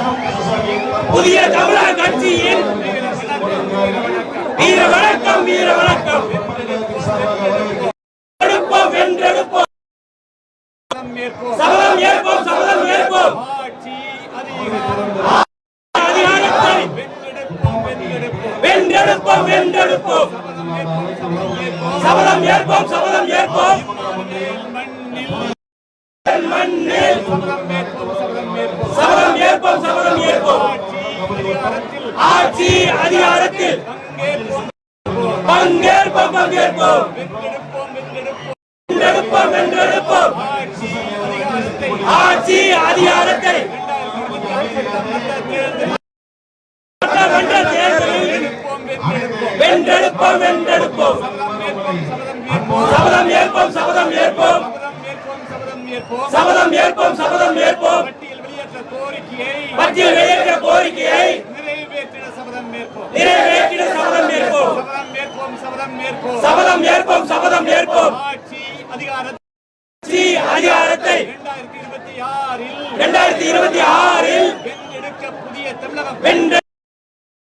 புதிய தமிழக கட்சியின் வீர வணக்கம், வீர வணக்கம். எடுப்போம், வென்றெடுப்போம், சபதம் ஏற்போம், சபதம் ஏற்போம். அதிகாரத்தை வென்றெடுப்போம், வென்றெடுப்போம், சபதம் ஏற்போம், சபதம் ஏற்போம். மண்ணில் சபதம் ஏற்போம், சபதம் ஏற்போம். ஆட்சி அதிகாரத்தில் பங்கேற்போம், பங்கேற்போம், வென்றெடுப்போம், வென்றெடுப்போம். ஆட்சி அதிகாரத்தை வென்றெடுப்போம், வென்றெடுப்போம். சபதம் ஏற்போம், சபதம் ஏற்போம், சபதம் ஏற்போம், சபதம் ஏற்போம். பட்டியல் வெளியேற்ற கோரிக்கையை நிறைவேற்றிட சபதம் ஏற்போம், சபதம் ஏற்போம், சபதம் ஏற்போம். ஆட்சி அதிகாரத்தை 2026 வென்றெடுக்க புதிய தமிழகம்